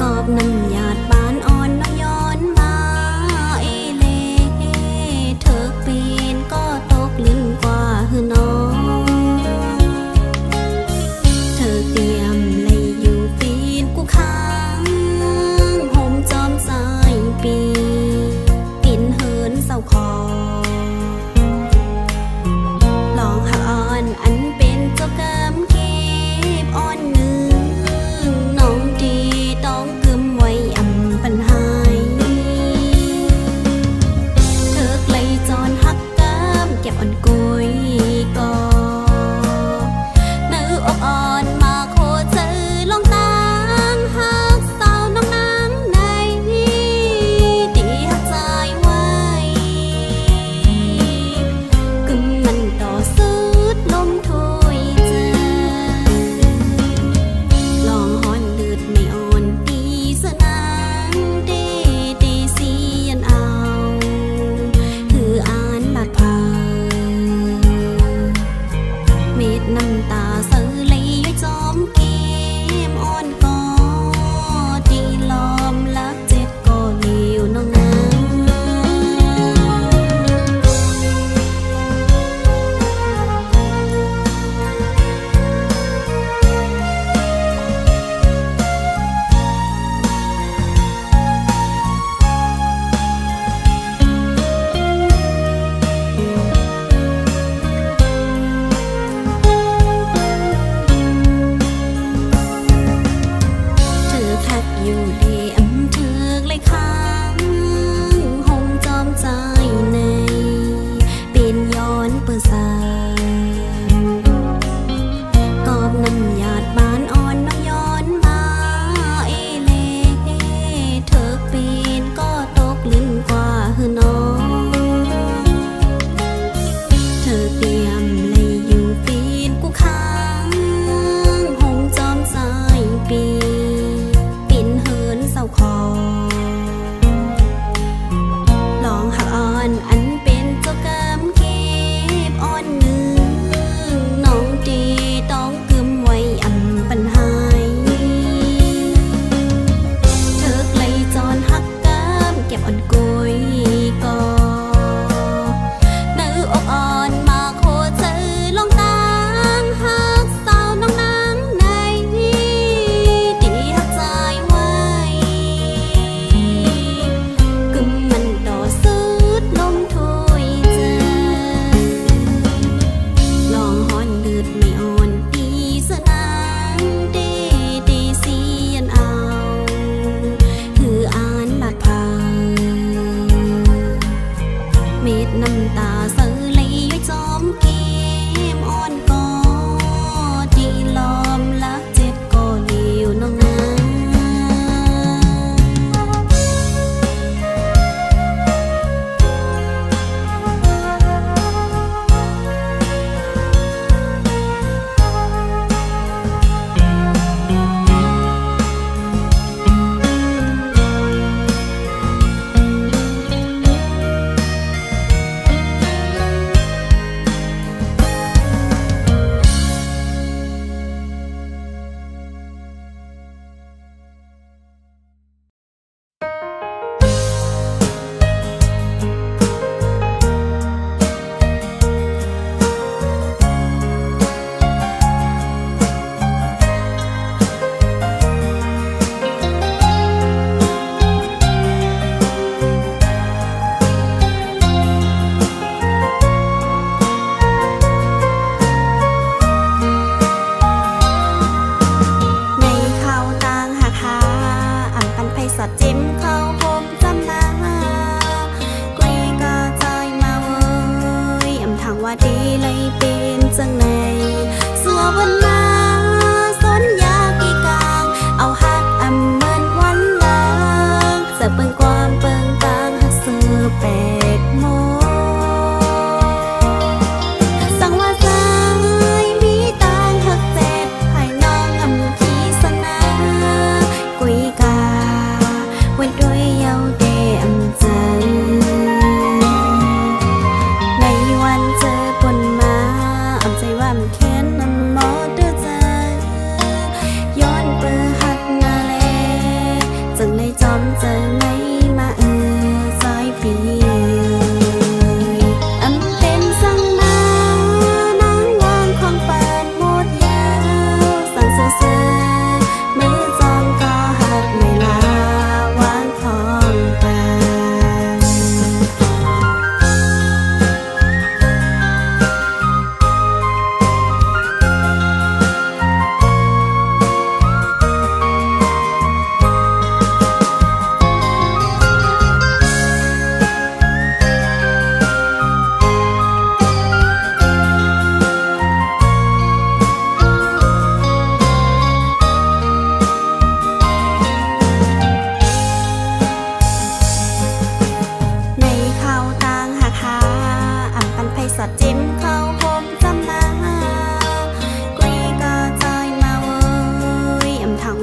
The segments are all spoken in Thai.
กอบน้ำหยาดบานอ่อนน้อยย้อนมาเอเลเธอปีนก็ตกลิ้นกว่าหือน้องเธอเตรียมเลยอยู่ปีนกูค้างห่มจอมสายปีปิ่นเหินเศร้าคอลองหานอันเป็นเจ้ากรรมเก็บอ่อนเนื้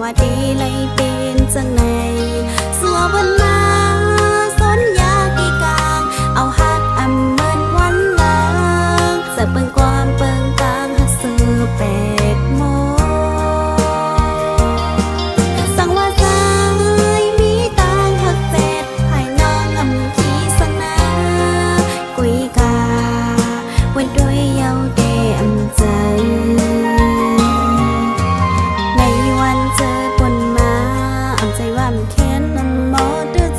ว่าดีเลยเป็นจังไหนสัวบนมาสนยากีกลางเอาฮักอำเมินวันลางจะเปิงความเปิงกลางฮักซื้อแปดโมสั่งว่าสายมีตางฮักแปดให้น้องอำขีสนากุยกาวันด้วยเยาเดอำใจในวันเจอปนมาอำใจว่ามันแค้นน้ำมอเดือด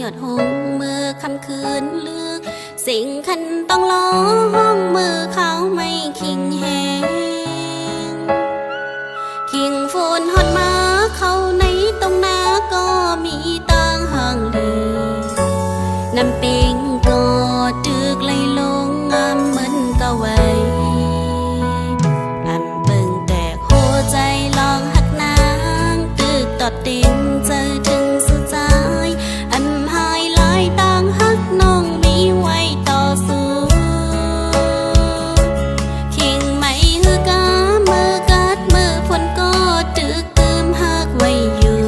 อดหงเมื่อคำคืนลึกสิ่งคันต้องร้องมือเขาไม่คิงแหงคิงฟูนหอดมาเขาในตรงหน้าก็มีต่างห่างลีน้ำปิงก็ตึกไหลลงงามเหมือนกะไว้อันเบิ่งแต่หัวใจลองหักนางตึกตอดติงเจอถึงสุดใจอันหายหลายต่างหักน้องมีไว้ต่อสู้คิงไม่ฮือกามือกัดมือฝนก็ตึกตืมหักไว้อยู่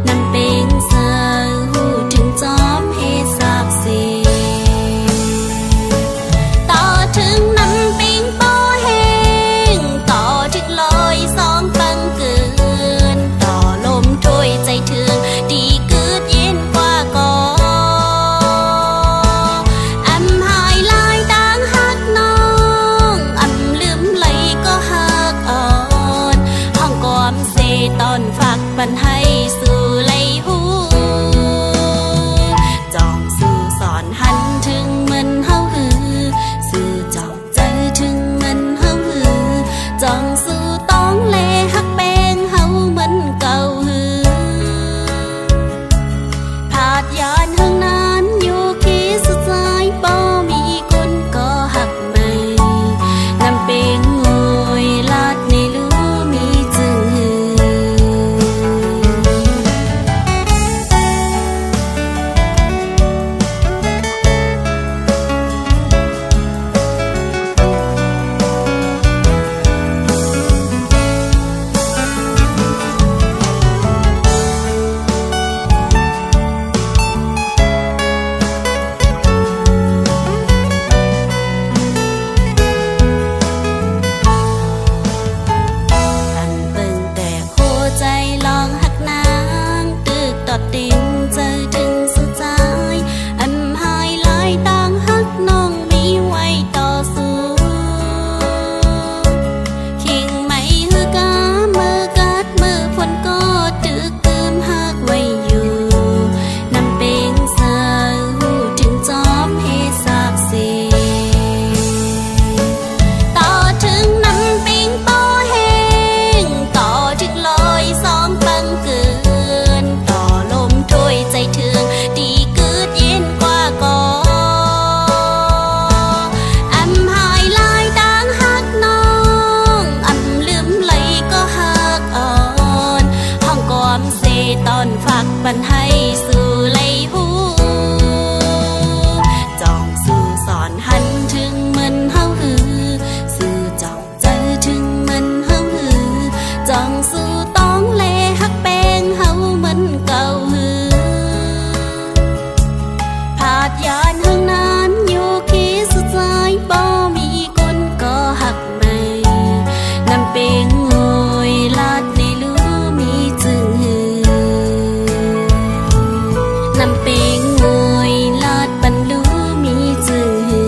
น้ำปิงเสือหูถึงจอมเฮสาบเสีต่อถึงน้ำปิงโปแห้งต่อถึงลอยสองปังเกินต่อลมถ้วยใจถึงดีเกิดเย็นกว่าก่ออำหายลายต่างหักน้องอำลืมไหลก็หักอ่อนห้องกอมเซตอนฝากปันให้สู่ไหลหูจองสู่สอนหันถึงมันเฮาหือสู่จองใจถึงมันเฮาหือจองสู่ต้องเลหักแป้งเฮาเหมือนเก่าหือผาดยานห้างนั้นอยู่ขี้สุดใจบ่มีคนก็หักไม่น้ำเป็งงวยลาดในลูมีจึงหืออันเบิ่งแต่หัวใจลองหักนางตึกตอดติงเจอถึงสุดใจอันหายหลายต่างหักน้องมีไว้ต่อสู้คิงไม่ฮือกามือกัดมือฝนก็ตึกตืมหักไว้อยู่น้ำเป็งเสือหูถึงจอมเฮสาบเสีต่อถึงน้ำปิงโปแห้งต่อถึงลอยสองปังเกินต่อลมถ้วยใจถึงดีเกิดเย็นกว่าก่ออำหายลายต่างหักน้องอำลืมไหลก็หักอ่อนห้องกอมเซตอนฝากปันให้สู่ไหลหูจองสู่สอนหันถึงมันเฮาหือสู่จองใจถึงมันเฮาหือจองสู่ต้องเลหักแป้งเฮาเหมือนเก่าหือผาดยานห้างนั้นอยู่ขี้สุดใจบ่มีคนก็หักไม่น้ำเป็งงวยลาดในลูมีจึงหือน้ำเป็งงวยลาดปันลูมีจึงหือ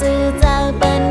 จือเจอเปิ้น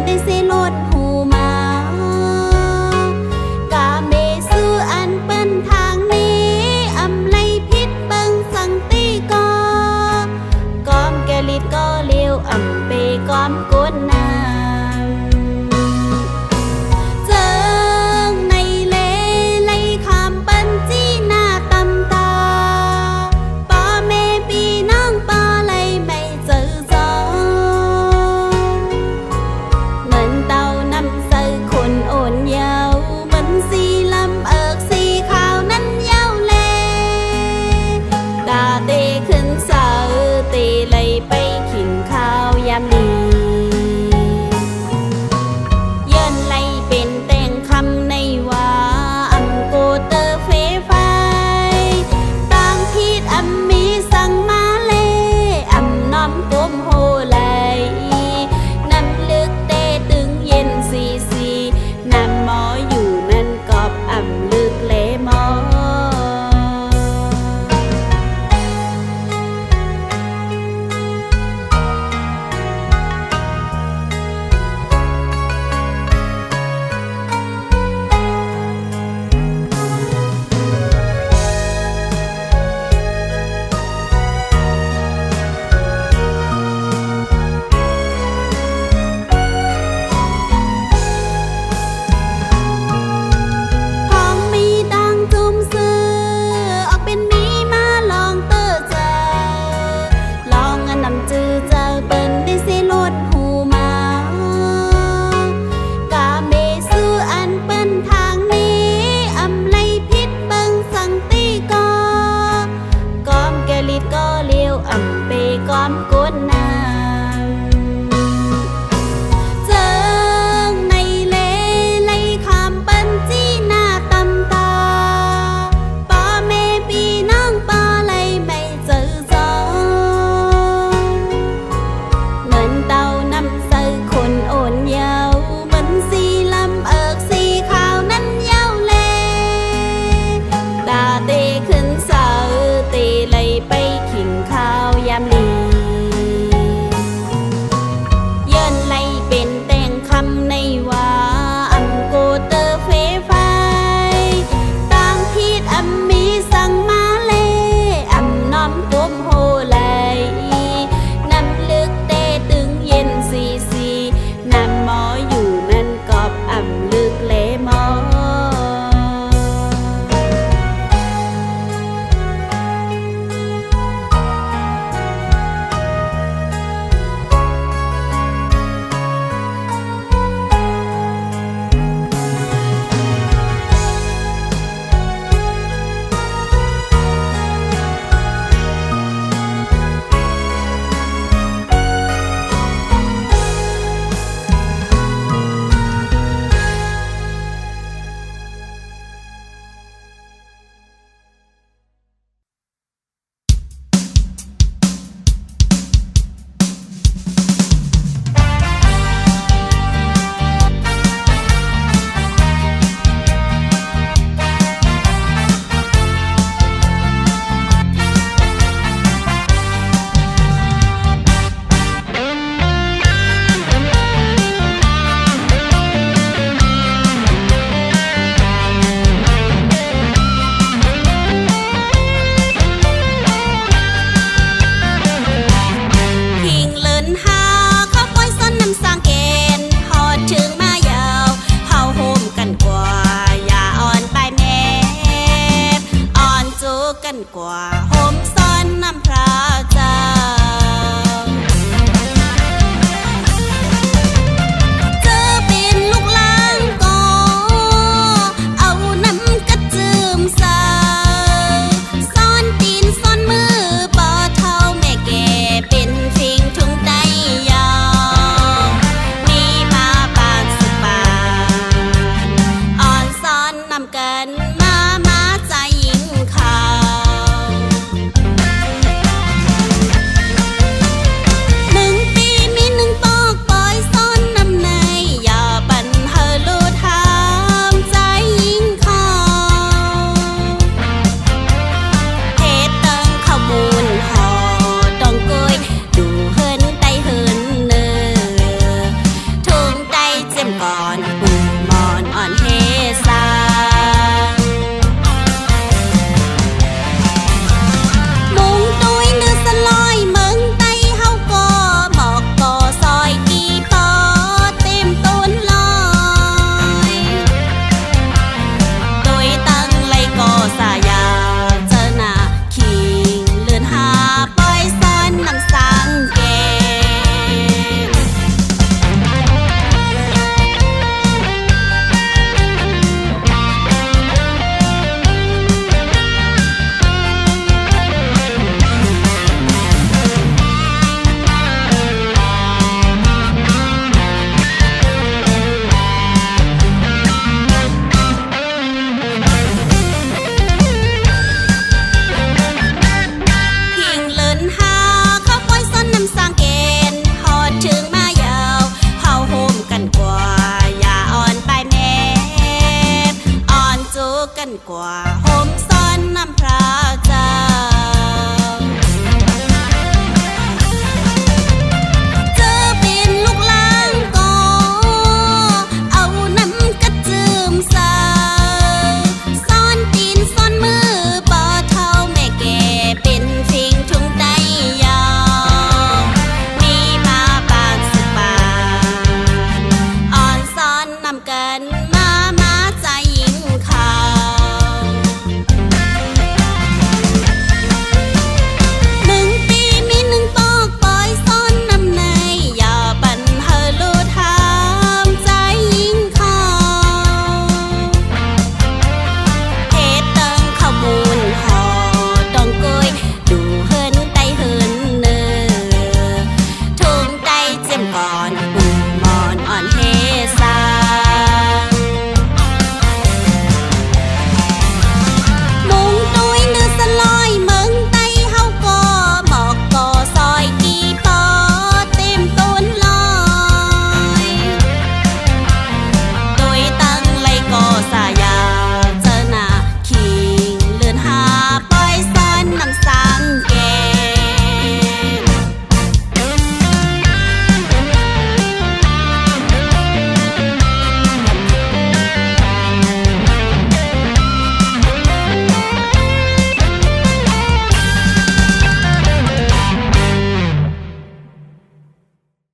นน้ำพระเจ้า